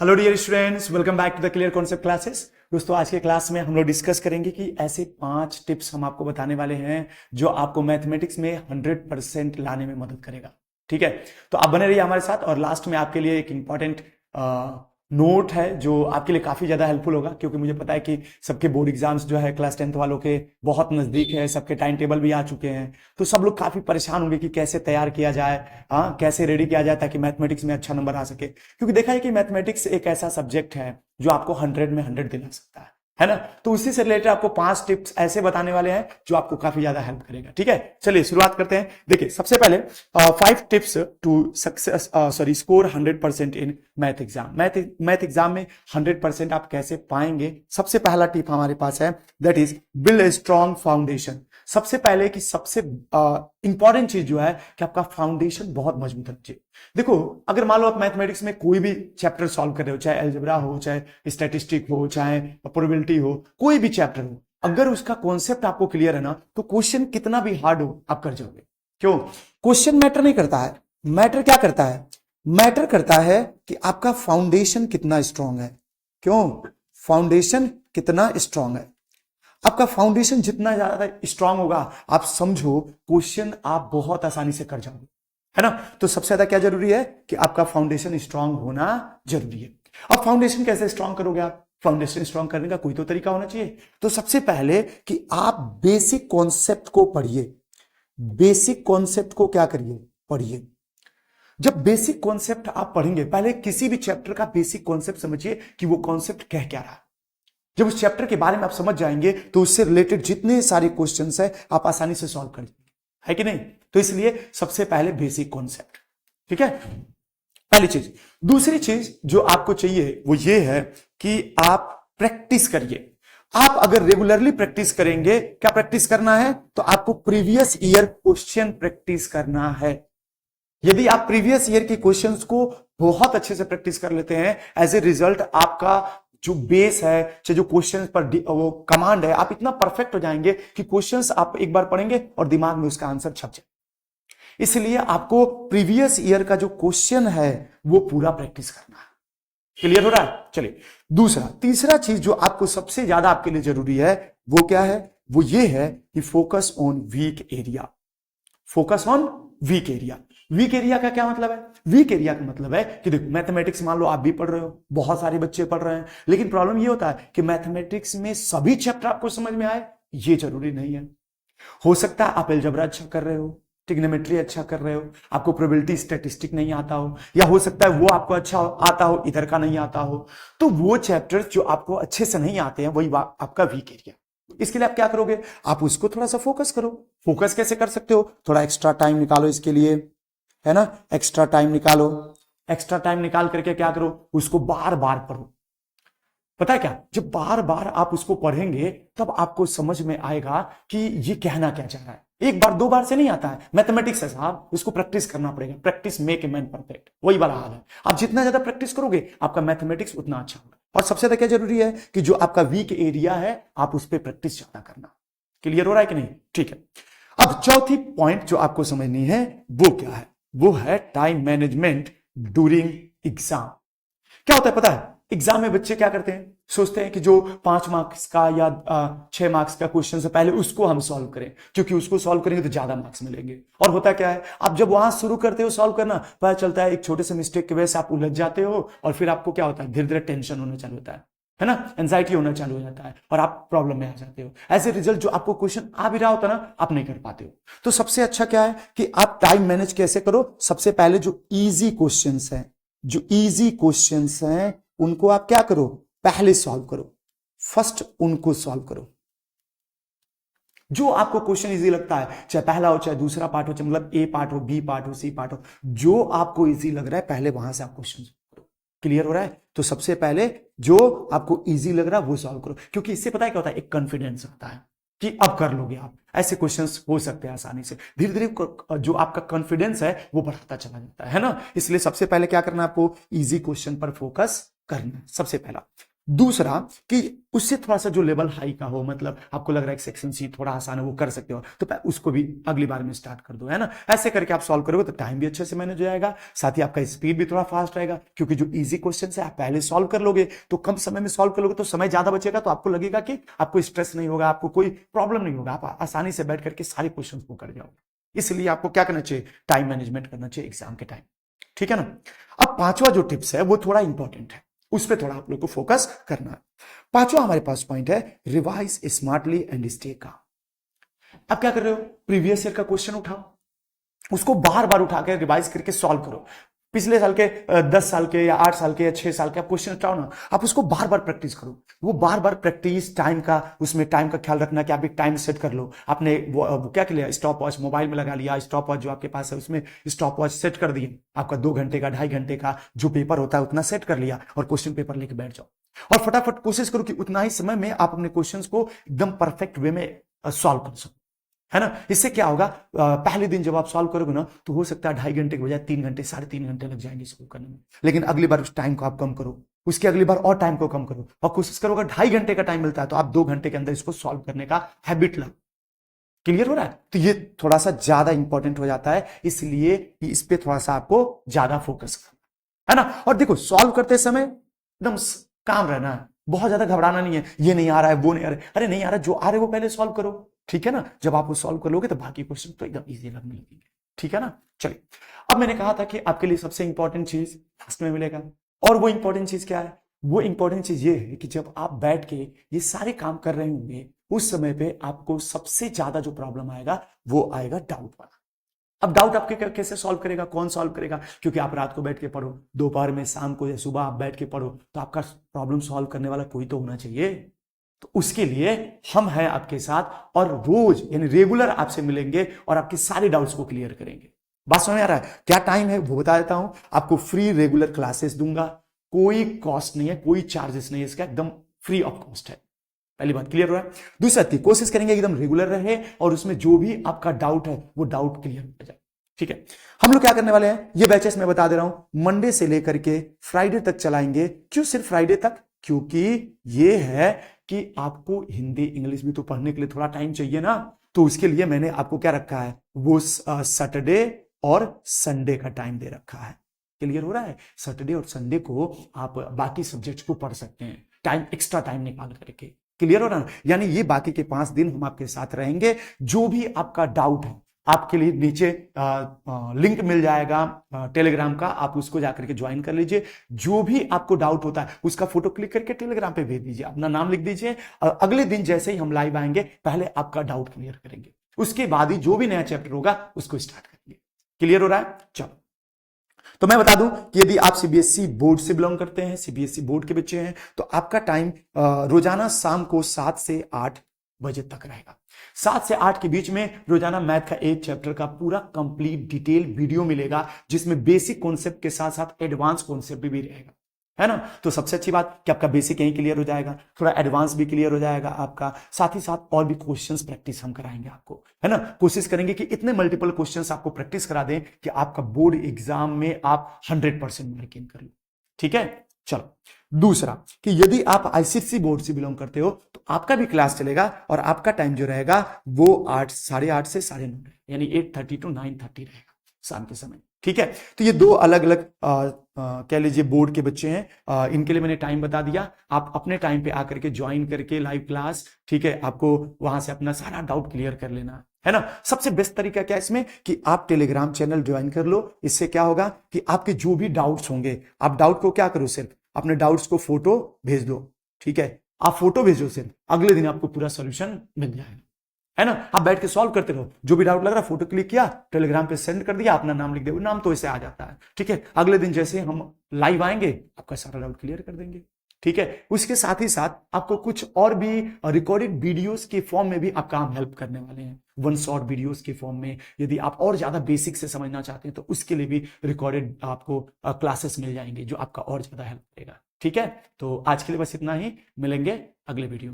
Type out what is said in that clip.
Hello dear students, welcome back to the clear concept classes. दोस्तों, आज के class में हम लोग डिस्कस करेंगे कि ऐसे 5 टिप्स हम आपको बताने वाले हैं जो आपको मैथमेटिक्स में 100% लाने में मदद करेगा। ठीक है, तो आप बने रहिए हमारे साथ और लास्ट में आपके लिए एक इंपॉर्टेंट नोट है जो आपके लिए काफी ज्यादा हेल्पफुल होगा, क्योंकि मुझे पता है कि सबके बोर्ड एग्जाम्स जो है क्लास 10th वालों के बहुत नजदीक है, सबके टाइम टेबल भी आ चुके हैं। तो सब लोग काफी परेशान होंगे कि कैसे तैयार किया जाए, हाँ कैसे रेडी किया जाए ताकि मैथमेटिक्स में अच्छा नंबर आ सके। क्योंकि देखा है कि मैथमेटिक्स एक ऐसा सब्जेक्ट है जो आपको 100 में 100 दिला सकता है ना। तो उसी से रिलेटेड आपको 5 टिप्स ऐसे बताने वाले हैं जो आपको काफी ज्यादा हेल्प करेगा। ठीक है, चलिए शुरुआत करते हैं। देखिए, सबसे पहले 5 tips to success score 100% in math exam. Math exam में 100% आप कैसे पाएंगे, सबसे पहला टिप हमारे पास है, that is build a strong foundation. सबसे पहले कि सबसे इंपॉर्टेंट चीज जो है कि आपका फाउंडेशन बहुत मजबूत होना चाहिए। देखो, अगर मान लो आप मैथमेटिक्स में कोई भी चैप्टर सॉल्व कर रहे हो, चाहे अलजेब्रा हो, चाहे स्टैटिस्टिक हो, चाहे प्रोबेबिलिटी हो, कोई भी चैप्टर हो, अगर उसका कॉन्सेप्ट आपको क्लियर है ना, तो क्वेश्चन कितना भी हार्ड हो आप कर जाओगे। क्यों? क्वेश्चन मैटर नहीं करता है, मैटर क्या करता है? मैटर करता है कि आपका फाउंडेशन कितना स्ट्रांग है। क्यों? फाउंडेशन कितना स्ट्रांग है। आपका फाउंडेशन जितना ज्यादा स्ट्रांग होगा, आप समझो क्वेश्चन आप बहुत आसानी से कर जाओगे, है ना। तो सबसे ज्यादा क्या जरूरी है कि आपका फाउंडेशन स्ट्रांग होना जरूरी है। अब फाउंडेशन कैसे स्ट्रांग करोगे आप? फाउंडेशन स्ट्रांग करने का कोई तो तरीका होना चाहिए। तो सबसे पहले कि आप बेसिक कॉन्सेप्ट को पढ़िए। बेसिक कॉन्सेप्ट को क्या करिए? पढ़िए। जब बेसिक कॉन्सेप्ट आप पढ़ेंगे, पहले किसी भी चैप्टर का बेसिक कॉन्सेप्ट समझिए कि वो कॉन्सेप्ट कह क्या रहा है। जब उस चैप्टर के बारे में आप समझ जाएंगे तो उससे रिलेटेड जितने सारे क्वेश्चंस है आप आसानी से सॉल्व कर लेंगे, है कि नहीं। तो इसलिए सबसे पहले बेसिक कॉन्सेप्ट, ठीक है, पहली चीज। दूसरी चीज जो आपको चाहिए वो ये है कि आप प्रैक्टिस करिए। आप अगर रेगुलरली प्रैक्टिस करेंगे, क्या प्रैक्टिस करना है? तो आपको प्रीवियस ईयर क्वेश्चन प्रैक्टिस करना है। यदि आप प्रीवियस ईयर के क्वेश्चंस को बहुत अच्छे से प्रैक्टिस कर लेते हैं, एज ए रिजल्ट आपका जो बेस है, चाहे जो क्वेश्चन पर वो कमांड है, आप इतना परफेक्ट हो जाएंगे कि क्वेश्चंस आप एक बार पढ़ेंगे और दिमाग में उसका आंसर छप जाए। इसलिए आपको प्रीवियस ईयर का जो क्वेश्चन है वो पूरा प्रैक्टिस करना है। क्लियर हो रहा है? चलिए, तीसरा चीज जो आपको सबसे ज्यादा आपके लिए जरूरी है वो क्या है? वो ये है कि focus on weak area. Focus on weak area. Weak area का क्या मतलब है? वीक एरिया का मतलब है कि देखो, मैथमेटिक्स मान लो आप भी पढ़ रहे हो, बहुत सारे बच्चे पढ़ रहे हैं, लेकिन प्रॉब्लम ये होता है कि मैथमेटिक्स में सभी चैप्टर आपको समझ में आए, ये जरूरी नहीं है। हो सकता है आप अलजेब्रा अच्छा कर रहे हो, ट्रिग्नोमेट्री अच्छा कर रहे हो, आपको प्रोबेबिलिटी स्टैटिस्टिक नहीं आता हो, या हो सकता है वो आपको अच्छा आता हो, इधर का नहीं आता हो। तो वो चैप्टर जो आपको अच्छे से नहीं आते हैं वही आपका वीक एरिया। इसके लिए आप क्या करोगे? आप उसको थोड़ा सा फोकस करो। फोकस कैसे कर सकते हो? थोड़ा एक्स्ट्रा टाइम निकालो इसके लिए, है ना। एक्स्ट्रा टाइम निकालो। एक्स्ट्रा टाइम निकाल करके क्या करो? उसको बार बार पढ़ो। पता है क्या, जब बार बार आप उसको पढ़ेंगे तब आपको समझ में आएगा कि ये कहना क्या चाह रहा है। एक बार दो बार से नहीं आता है, मैथमेटिक्स है साहब, उसको प्रैक्टिस करना पड़ेगा। Practice make a man perfect, वही वाला हाल है। आप जितना ज्यादा प्रैक्टिस करोगे आपका मैथमेटिक्स उतना अच्छा होगा। और सबसे ज्यादा क्या जरूरी है कि जो आपका वीक एरिया है आप उस पर प्रैक्टिस ज्यादा करना। क्लियर हो रहा है कि नहीं? ठीक है। अब चौथी पॉइंट जो आपको समझनी है वो क्या है? वो है टाइम मैनेजमेंट ड्यूरिंग एग्जाम। क्या होता है पता है? एग्जाम में बच्चे क्या करते हैं, सोचते हैं कि जो 5 मार्क्स का या 6 मार्क्स का क्वेश्चन से पहले उसको हम सॉल्व करें, क्योंकि उसको सॉल्व करेंगे तो ज्यादा मार्क्स मिलेंगे। और होता क्या है, आप जब वहां शुरू करते हो सॉल्व करना, पता चलता है एक छोटे से मिस्टेक की वजह से आप उलझ जाते हो, और फिर आपको क्या होता है, धीरे धीरे टेंशन होना चालू होता है ना, एंजाइटी होना चालू हो जाता है, और आप प्रॉब्लम में आ जाते हो। एज ए रिजल्ट जो आपको क्वेश्चन आ भी रहा होता है ना, आप नहीं कर पाते हो। तो सबसे अच्छा क्या है कि आप टाइम मैनेज कैसे करो? सबसे पहले जो इजी क्वेश्चंस हैं, जो इजी क्वेश्चंस हैं उनको आप क्या करो? पहले सॉल्व करो। फर्स्ट उनको सॉल्व करो। जो आपको क्वेश्चन इजी लगता है, चाहे पहला हो चाहे दूसरा पार्ट हो, चाहे मतलब ए पार्ट हो, बी पार्ट हो, सी पार्ट हो, जो आपको इजी लग रहा है पहले वहां से आप क्वेश्चन करो। क्लियर हो रहा है? तो सबसे पहले जो आपको इजी लग रहा है वो सॉल्व करो, क्योंकि इससे पता है क्या होता है, एक कॉन्फिडेंस आता है कि अब कर लोगे आप। ऐसे क्वेश्चंस हो सकते हैं आसानी से। धीरे धीरे जो आपका कॉन्फिडेंस है वो बढ़ता चला जाता है ना। इसलिए सबसे पहले क्या करना है, आपको इजी क्वेश्चन पर फोकस करना है, सबसे पहला। दूसरा कि उससे थोड़ा सा जो लेवल हाई का हो, मतलब आपको लग रहा है कि सेक्शन सी थोड़ा आसान है, वो कर सकते हो, तो उसको भी अगली बार में स्टार्ट कर दो, है ना। ऐसे करके आप सॉल्व करोगे तो टाइम भी अच्छे से मैनेज हो जाएगा, साथ ही आपका स्पीड भी थोड़ा फास्ट रहेगा, क्योंकि जो इजी क्वेश्चन है आप पहले सॉल्व कर लोगे तो कम समय में सॉल्व कर लोगे तो समय ज्यादा बचेगा, तो आपको लगेगा कि आपको स्ट्रेस नहीं होगा, आपको कोई प्रॉब्लम नहीं होगा, आप आसानी से बैठ करके सारे क्वेश्चन को कर जाओगे। इसलिए आपको क्या करना चाहिए, टाइम मैनेजमेंट करना चाहिए एग्जाम के टाइम, ठीक है ना। अब पांचवा जो टिप्स है वो थोड़ा इंपॉर्टेंट है, उस पर थोड़ा आप लोग को फोकस करना है। पांचवा हमारे पास पॉइंट है रिवाइज स्मार्टली एंड स्टे का। अब क्या कर रहे हो, प्रीवियस ईयर का क्वेश्चन उठाओ, उसको बार बार उठा के रिवाइज करके सॉल्व करो। पिछले साल के 10 साल के या 8 साल के या 6 साल के आप क्वेश्चन उठाओ ना, आप उसको बार बार प्रैक्टिस करो। वो बार बार प्रैक्टिस, टाइम का, उसमें टाइम का ख्याल रखना कि आप एक टाइम सेट कर लो। आपने वो क्या किया, स्टॉप वॉच मोबाइल में लगा लिया, स्टॉप वॉच जो आपके पास है उसमें स्टॉप वॉच सेट कर दिए, आपका 2 घंटे का 2.5 घंटे का जो पेपर होता है उतना सेट कर लिया, और क्वेश्चन पेपर लेके बैठ जाओ और फटाफट कोशिश करो कि उतना ही समय में आप अपने क्वेश्चंस को एकदम परफेक्ट वे में सॉल्व कर सको, है ना। इससे क्या होगा, पहले दिन जब आप सॉल्व करोगे ना तो हो सकता है 2.5 घंटे के बजाय 3 घंटे 3.5 घंटे लग जाएंगे सॉल्व करने में, लेकिन अगली बार उस टाइम को आप कम करो, उसकी अगली बार और टाइम को कम करो और कोशिश करो अगर 2.5 घंटे का टाइम मिलता है तो आप 2 घंटे के अंदर इसको सॉल्व करने का हैबिट लाओ। क्लियर हो रहा है, तो ये थोड़ा सा ज्यादा इंपॉर्टेंट हो जाता है, इसलिए इस पे थोड़ा सा आपको ज्यादा फोकस करना है ना। और देखो सॉल्व करते समय एकदम काम रहना है, बहुत ज्यादा घबराना नहीं है, ये नहीं आ रहा है वो नहीं आ रहा है, अरे नहीं आ रहा है, जो आ रहा है वो पहले सॉल्व करो, ठीक है ना। जब आप वो सॉल्व कर लोगे तो बाकी क्वेश्चन तो एकदम इजी लगने लगेंगे, ठीक है ना। चलिए, अब मैंने कहा था कि आपके लिए सबसे इंपॉर्टेंट चीज लास्ट में मिलेगा, और वो इंपॉर्टेंट चीज क्या है, वो इंपॉर्टेंट चीज ये है कि जब आप बैठ के ये सारे काम कर रहे होंगे उस समय पे आपको सबसे ज्यादा जो प्रॉब्लम आएगा वो आएगा डाउट वाला। अब डाउट आपके कैसे सॉल्व करेगा, कौन सॉल्व करेगा, क्योंकि आप रात को बैठ के पढ़ो, दोपहर में, शाम को या सुबह आप बैठ के पढ़ो, तो आपका प्रॉब्लम सॉल्व करने वाला कोई तो होना चाहिए। तो उसके लिए हम हैं आपके साथ और रोज यानी रेगुलर आपसे मिलेंगे और आपके सारे डाउट्स को क्लियर करेंगे। बात समझ आ रहा है, क्या टाइम है वो बता देता हूं, आपको फ्री रेगुलर क्लासेस दूंगा, कोई कॉस्ट नहीं है, कोई चार्जेस नहीं है, इसका एकदम फ्री ऑफ कॉस्ट है। पहली बात क्लियर हो रहा है। दूसरा की कोशिश करेंगे एकदम रेगुलर रहे और उसमें जो भी आपका डाउट है वो डाउट क्लियर हो जाए, ठीक है। हम लोग क्या करने वाले हैं, ये बैचेस मैं बता दे रहा हूं, मंडे से लेकर के फ्राइडे तक चलाएंगे। क्यों सिर्फ फ्राइडे तक, क्योंकि ये है कि आपको हिंदी इंग्लिश भी तो पढ़ने के लिए थोड़ा टाइम चाहिए ना, तो उसके लिए मैंने आपको क्या रखा है, वो सैटरडे और संडे का टाइम दे रखा है। क्लियर हो रहा है, सैटरडे और संडे को आप बाकी सब्जेक्ट्स को पढ़ सकते हैं, टाइम एक्स्ट्रा टाइम निकाल करके। क्लियर हो रहा है, यानी ये बाकी के 5 दिन हम आपके साथ रहेंगे। जो भी आपका डाउट है आपके लिए नीचे लिंक मिल जाएगा टेलीग्राम का, आप उसको जाकर के ज्वाइन कर लीजिए। जो भी आपको डाउट होता है उसका फोटो क्लिक करके टेलीग्राम पे भेज दीजिए, अपना नाम लिख दीजिए, अगले दिन जैसे ही हम लाइव आएंगे पहले आपका डाउट क्लियर करेंगे, उसके बाद ही जो भी नया चैप्टर होगा उसको स्टार्ट करेंगे। क्लियर हो रहा है, चलो। तो मैं बता दूं कि यदि आप सीबीएसई बोर्ड से बिलोंग करते हैं, सीबीएसई बोर्ड के बच्चे हैं, तो आपका टाइम रोजाना शाम को 7 से 8 बजे तक रहेगा। 7 से 8 के बीच में रोजाना मैथ का एक चैप्टर का पूरा कंप्लीट डिटेल वीडियो मिलेगा, जिसमें बेसिक कॉन्सेप्ट के साथ साथ एडवांस कॉन्सेप्ट भी रहेगा, है ना। तो सबसे अच्छी बात कि आपका बेसिक यहीं क्लियर हो जाएगा, थोड़ा एडवांस भी क्लियर हो जाएगा आपका, साथ ही साथ और भी क्वेश्चंस प्रैक्टिस हम कराएंगे आपको, है ना। कोशिश करेंगे कि इतने मल्टीपल क्वेश्चंस आपको प्रैक्टिस करा दें कि आपका बोर्ड एग्जाम में आप 100% मार्किंग कर लो, ठीक है। चलो, दूसरा कि यदि आप आईसीएसई बोर्ड से बिलोंग करते हो तो आपका भी क्लास चलेगा और आपका टाइम जो रहेगा वो 8:30 से 9:30 यानी 8:30 to 9:30 रहेगा शाम के समय, ठीक है। तो ये 2 अलग अलग कह लीजिए बोर्ड के बच्चे हैं, इनके लिए मैंने टाइम बता दिया। आप अपने टाइम पे आकर के ज्वाइन करके लाइव क्लास, ठीक है, आपको वहां से अपना सारा डाउट क्लियर कर लेना है ना। सबसे बेस्ट तरीका क्या है इसमें कि आप टेलीग्राम चैनल ज्वाइन कर लो। इससे क्या होगा कि आपके जो भी डाउट्स होंगे, आप डाउट को क्या करो, सिर्फ अपने डाउट्स को फोटो भेज दो, ठीक है। आप फोटो भेजो, सिर्फ अगले दिन आपको पूरा सॉल्यूशन मिल जाएगा, है ना। आप बैठ के सॉल्व करते रहो, जो भी डाउट लग रहा है फोटो क्लिक किया, टेलीग्राम पे सेंड कर दिया, अपना नाम लिख दे, नाम तो ऐसे आ जाता है, ठीक है। अगले दिन जैसे हम लाइव आएंगे आपका सारा डाउट क्लियर कर देंगे, ठीक है। उसके साथ ही साथ आपको कुछ और भी रिकॉर्डेड वीडियोस के फॉर्म में भी आपका हम हेल्प करने वाले हैं, 1 शॉट वीडियोस के फॉर्म में। यदि आप और ज्यादा बेसिक से समझना चाहते हैं तो उसके लिए भी रिकॉर्डेड आपको क्लासेस मिल जाएंगे जो आपका और ज्यादा हेल्प करेगा, ठीक है। तो आज के लिए बस इतना ही, मिलेंगे अगले वीडियो।